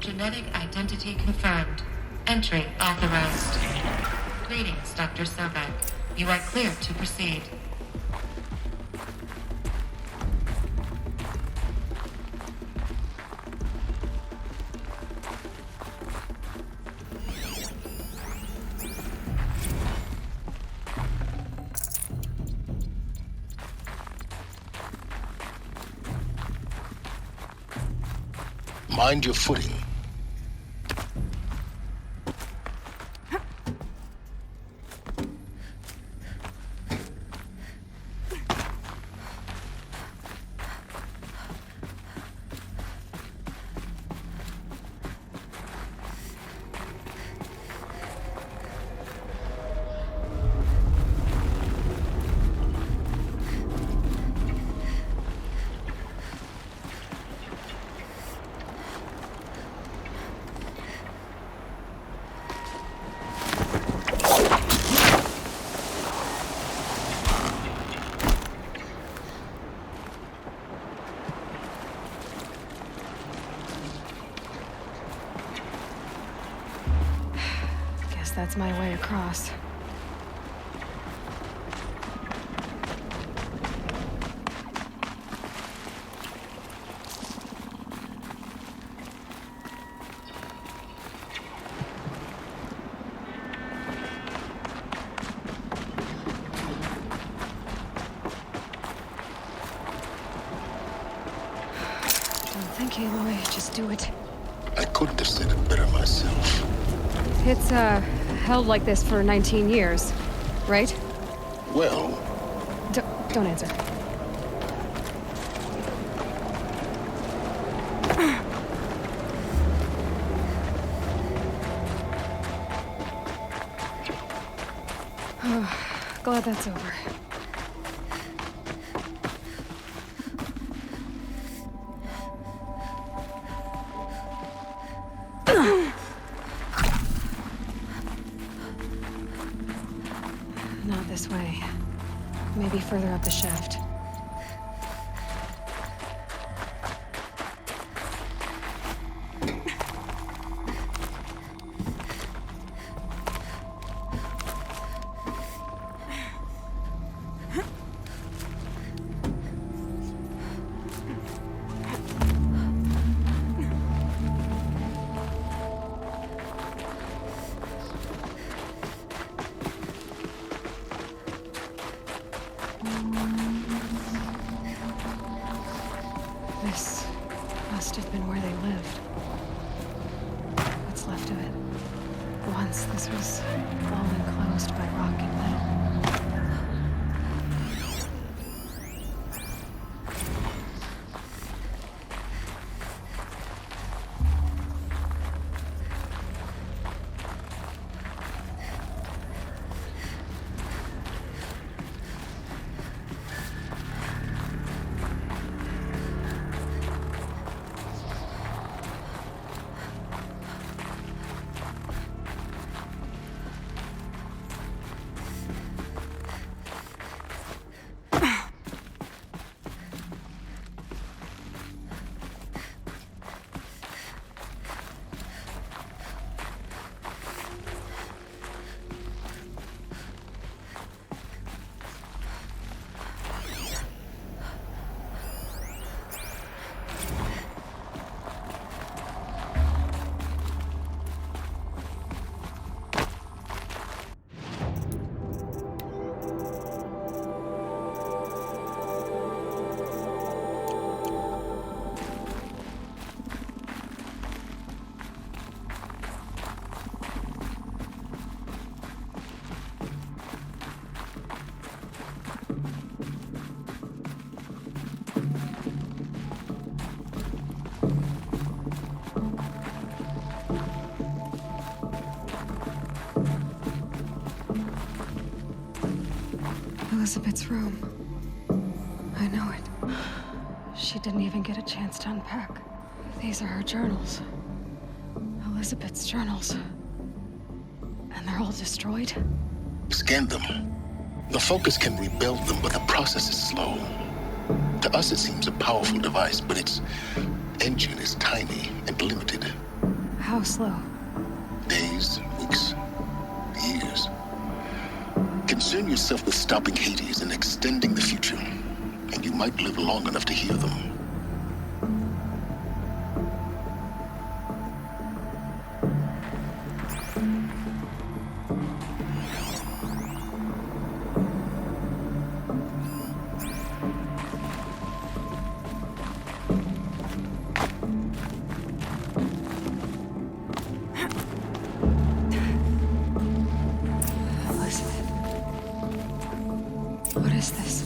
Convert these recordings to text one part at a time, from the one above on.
Genetic identity confirmed. Entry authorized. Greetings, Dr. Sobek. You are cleared to proceed. Mind your footing. That's my way across. Don't think, Aloy. Just do it. I couldn't have said it better myself. It's, held like this for 19 years, right? Well... Don't answer. Oh, glad that's over. Not this way. Maybe further up the shaft. This must have been where they lived. What's left of it. Once this was all enclosed by rock and metal. Elizabeth's room. I know it. She didn't even get a chance to unpack. These are her journals. Elizabeth's journals. And they're all destroyed? Scan them. The Focus can rebuild them, but the process is slow. To us, it seems a powerful device, but its engine is tiny and limited. How slow? Days, weeks, years. Concern yourself with stopping Hades and extending the future, and you might live long enough to hear them. Elizabeth. What is this?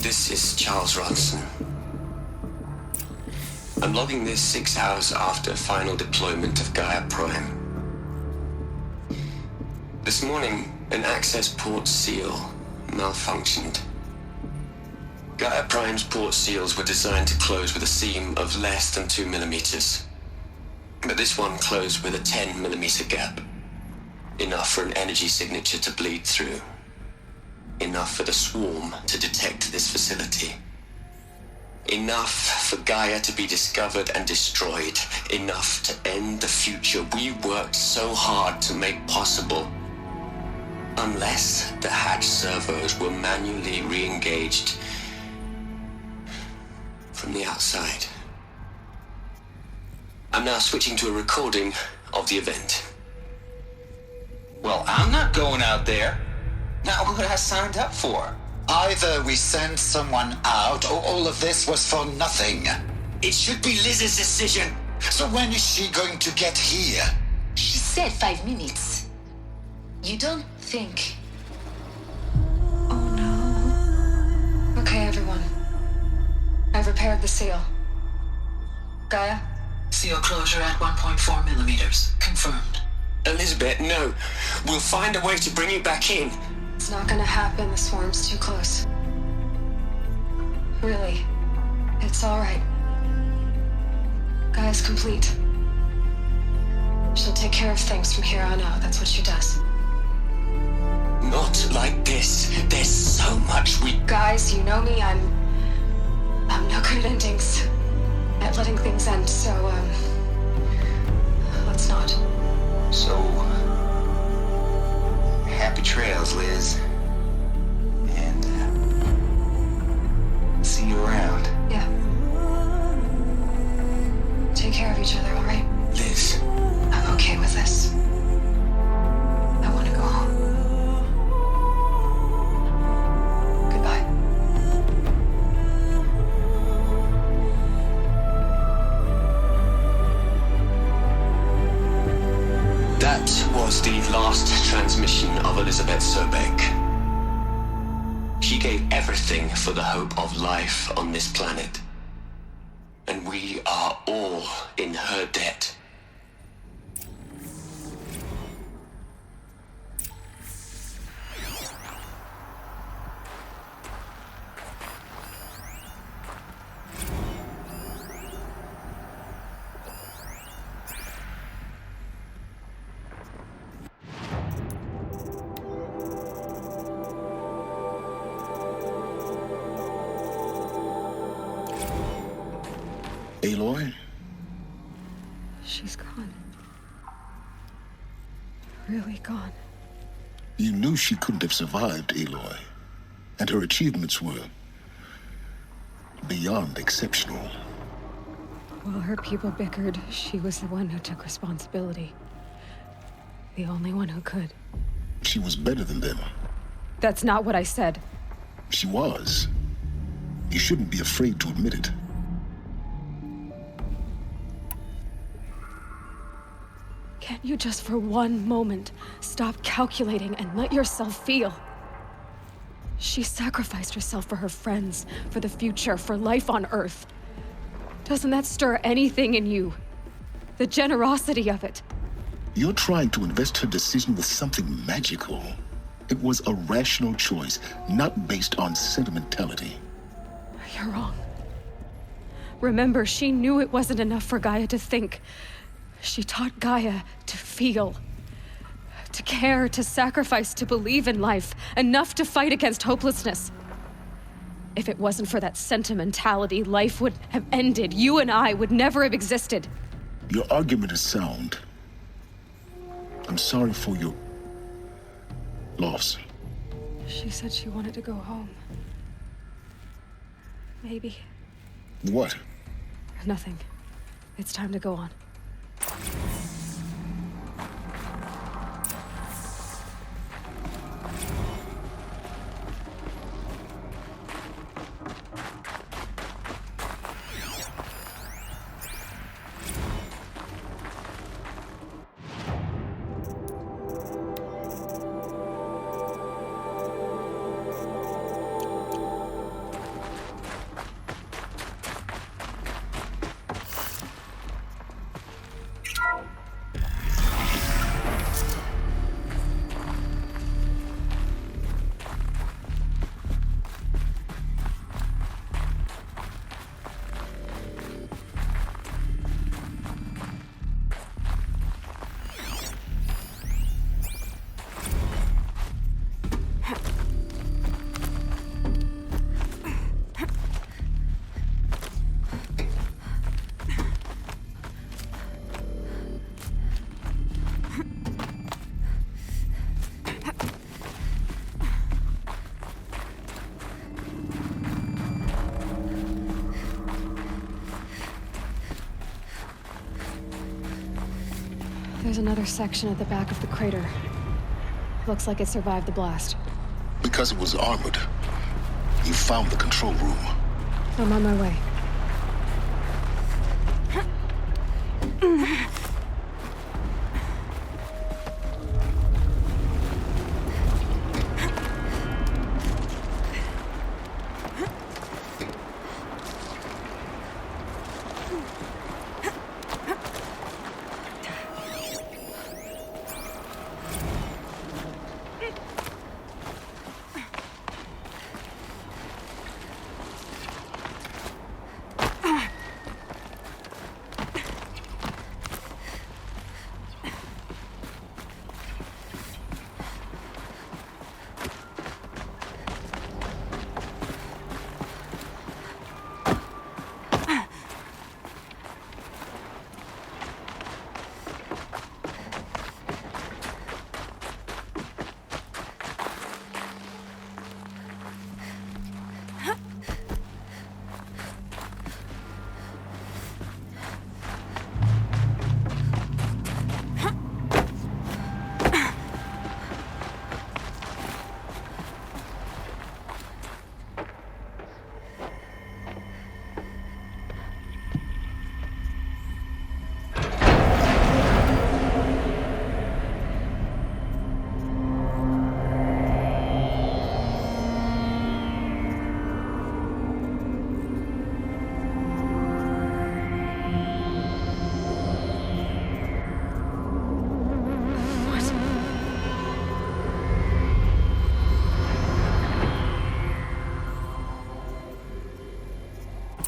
This is Charles Ronson. I'm logging this 6 hours after final deployment of Gaia Prime. This morning, an access port seal malfunctioned. Gaia Prime's port seals were designed to close with a seam of less than 2 millimeters. But this one closed with a 10 millimeter gap. Enough for an energy signature to bleed through. Enough for the swarm to detect this facility. Enough for Gaia to be discovered and destroyed. Enough to end the future we worked so hard to make possible. Unless the hatch servos were manually re-engaged from the outside. I'm now switching to a recording of the event. Well, I'm not going out there. Not what I signed up for. Either we send someone out, or all of this was for nothing. It should be Liz's decision. So when is she going to get here? She said 5 minutes. You don't think... Oh no. Okay, everyone. I've repaired the seal. Gaia? Seal closure at 1.4 millimeters. Confirmed. Elizabeth, no. We'll find a way to bring you back in. It's not gonna happen. The swarm's too close. Really. It's all right. Gaia's complete. She'll take care of things from here on out. That's what she does. Not like this. There's so much we... Guys, you know me. I'm no good at endings. At letting things end, so, let's not. So, happy trails, Liz. And, see you around. Yeah. Take care of each other, all right? Liz. I'm okay with this. I want to go home. Goodbye. That was the last transmission of Elizabeth Sobek. She gave everything for the hope of life on this planet. And we are all in her debt. Aloy? She's gone. Really gone. You knew she couldn't have survived, Aloy. And her achievements were beyond exceptional. While her people bickered, she was the one who took responsibility. The only one who could. She was better than them. That's not what I said. She was. You shouldn't be afraid to admit it. Can't you just for one moment stop calculating and let yourself feel? She sacrificed herself for her friends, for the future, for life on Earth. Doesn't that stir anything in you? The generosity of it. You're trying to invest her decision with something magical. It was a rational choice, not based on sentimentality. You're wrong. Remember, she knew it wasn't enough for Gaia to think. She taught Gaia to feel. To care, to sacrifice, to believe in life. Enough to fight against hopelessness. If it wasn't for that sentimentality, life would have ended. You and I would never have existed. Your argument is sound. I'm sorry for your loss. She said she wanted to go home. Maybe. What? Nothing. It's time to go on. There's another section at the back of the crater. Looks like it survived the blast. Because it was armored. You found the control room. I'm on my way.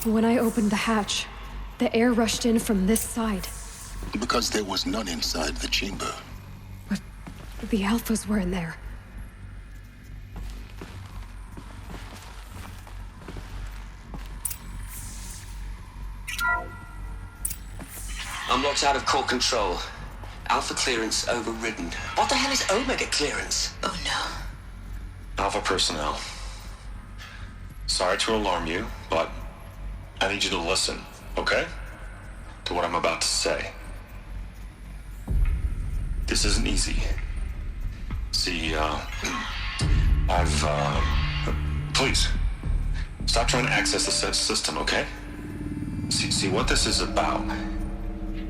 When I opened the hatch, the air rushed in from this side. Because there was none inside the chamber. But the Alphas were in there. I'm locked out of core control. Alpha clearance overridden. What the hell is Omega clearance? Oh no. Alpha personnel. Sorry to alarm you, but I need you to listen, okay? To what I'm about to say. This isn't easy. See, please, stop trying to access the system, okay? See, what this is about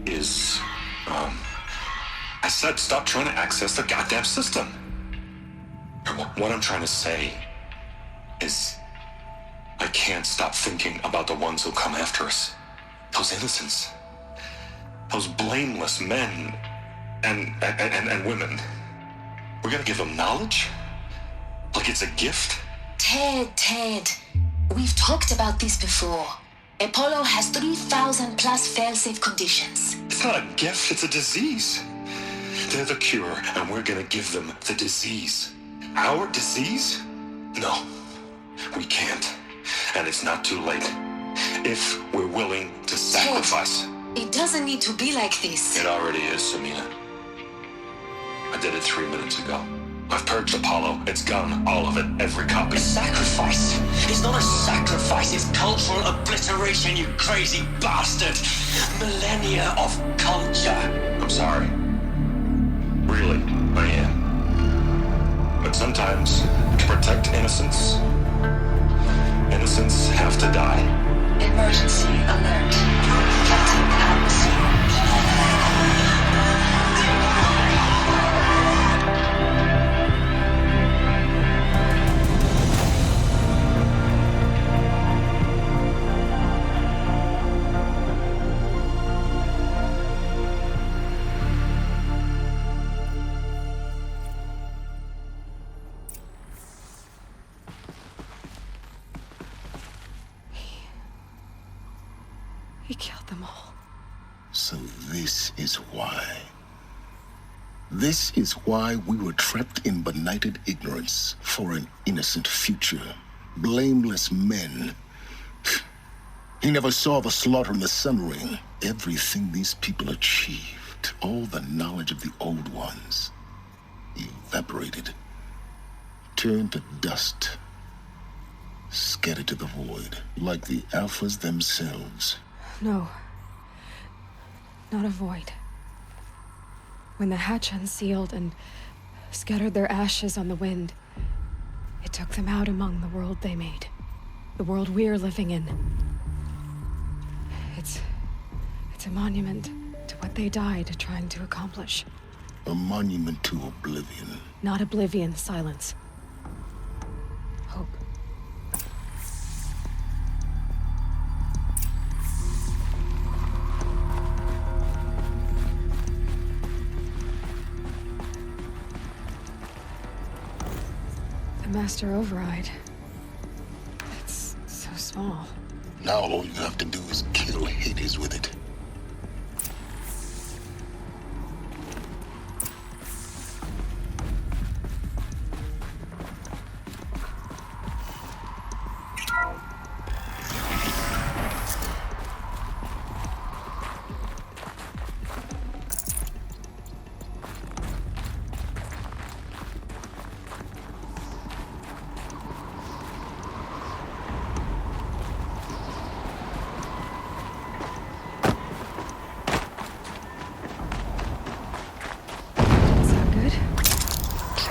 is, I said stop trying to access the goddamn system. What I'm trying to say is, I can't stop thinking about the ones who'll come after us. Those innocents. Those blameless men and women. We're gonna give them knowledge? Like it's a gift? Ted. We've talked about this before. Apollo has 3,000 plus fail-safe conditions. It's not a gift, it's a disease. They're the cure, and we're gonna give them the disease. Our disease? No, we can't. And it's not too late. If we're willing to sacrifice. It doesn't need to be like this. It already is, Samina. I did it 3 minutes ago. I've purged Apollo. It's gone. All of it. Every copy. A sacrifice? It's not a sacrifice, it's cultural obliteration, you crazy bastard! Millennia of culture! I'm sorry. Really, I am. But sometimes, to protect innocence, innocents have to die. Emergency alert. Captain atmosphere. He killed them all. So this is why. This is why we were trapped in benighted ignorance for an innocent future. Blameless men. He never saw the slaughter in the Sun Ring. Everything these people achieved, all the knowledge of the old ones, evaporated, turned to dust, scattered to the void, like the Alphas themselves. No. Not a void. When the hatch unsealed and scattered their ashes on the wind, it took them out among the world they made. The world we're living in. It's a monument to what they died trying to accomplish. A monument to oblivion. Not oblivion, silence. Hope. Master override. That's so small. Now all you have to do is kill Hades with it.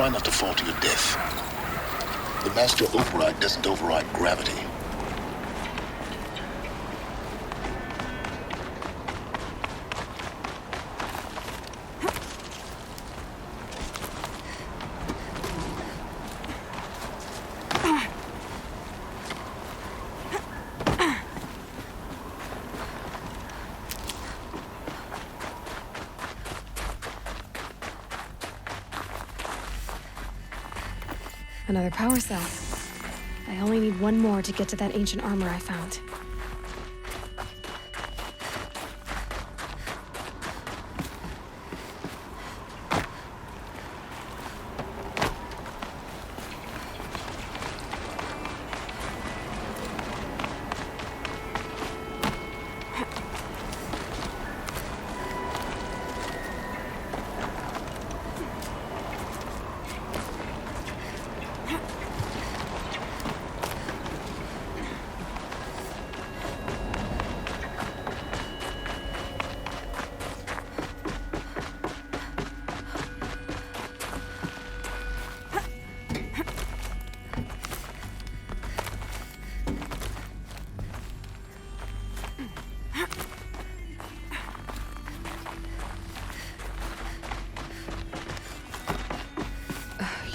Try not to fall to your death. The Master Override doesn't override gravity. Another power cell. I only need one more to get to that ancient armor I found.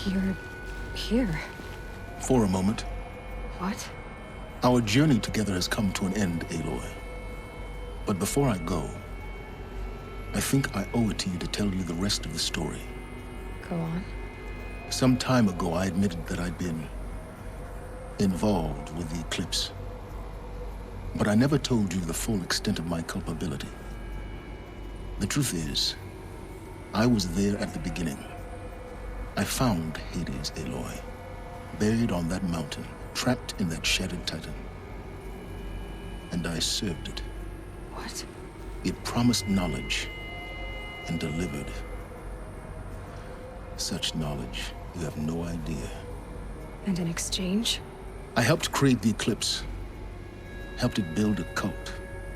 You're here. For a moment. What? Our journey together has come to an end, Aloy. But before I go, I think I owe it to you to tell you the rest of the story. Go on. Some time ago, I admitted that I'd been involved with the eclipse. But I never told you the full extent of my culpability. The truth is, I was there at the beginning. I found Hades, Aloy, buried on that mountain, trapped in that shattered titan. And I served it. What? It promised knowledge and delivered. Such knowledge, you have no idea. And in exchange? I helped create the eclipse. Helped it build a cult,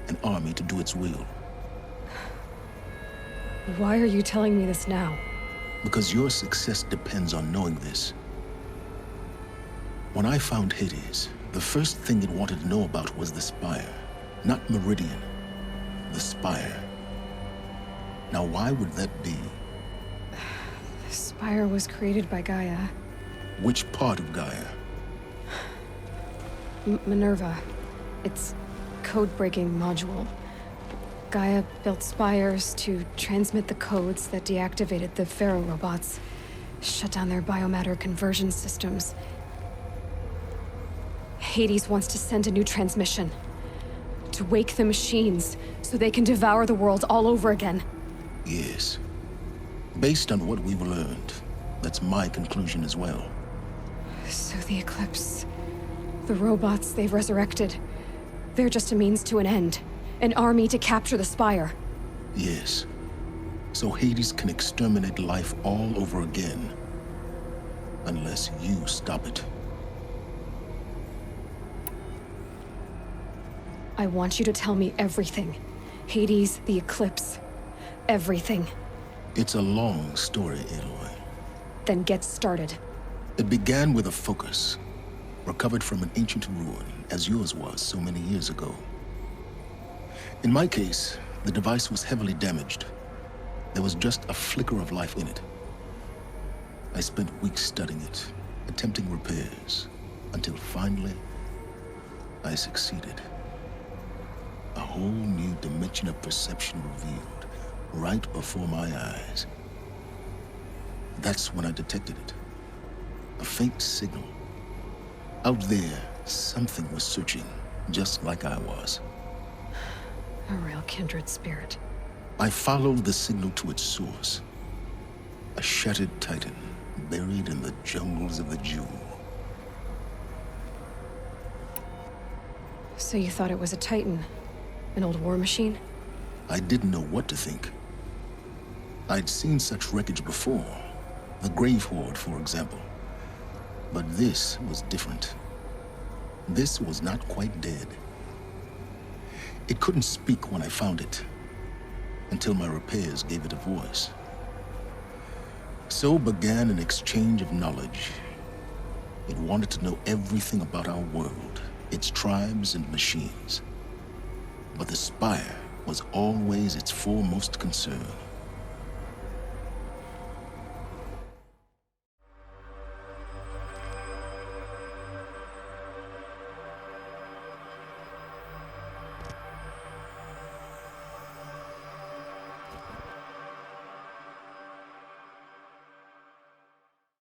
an army to do its will. Why are you telling me this now? Because your success depends on knowing this. When I found Hades, the first thing it wanted to know about was the Spire. Not Meridian. The Spire. Now, why would that be? The Spire was created by Gaia. Which part of Gaia? Minerva. Its code-breaking module. Gaia built spires to transmit the codes that deactivated the Pharaoh robots, shut down their biomatter conversion systems. Hades wants to send a new transmission. To wake the machines, so they can devour the world all over again. Yes. Based on what we've learned, that's my conclusion as well. So the Eclipse, the robots they've resurrected, they're just a means to an end. An army to capture the Spire. Yes. So Hades can exterminate life all over again. Unless you stop it. I want you to tell me everything. Hades, the Eclipse. Everything. It's a long story, Aloy. Then get started. It began with a focus. Recovered from an ancient ruin, as yours was so many years ago. In my case, the device was heavily damaged. There was just a flicker of life in it. I spent weeks studying it, attempting repairs, until finally, I succeeded. A whole new dimension of perception revealed, right before my eyes. That's when I detected it. A faint signal. Out there, something was searching, just like I was. A real kindred spirit. I followed the signal to its source. A shattered titan, buried in the jungles of the Jewel. So you thought it was a titan? An old war machine? I didn't know what to think. I'd seen such wreckage before. The Grave Horde, for example. But this was different. This was not quite dead. It couldn't speak when I found it, until my repairs gave it a voice. So began an exchange of knowledge. It wanted to know everything about our world, its tribes and machines. But the Spire was always its foremost concern.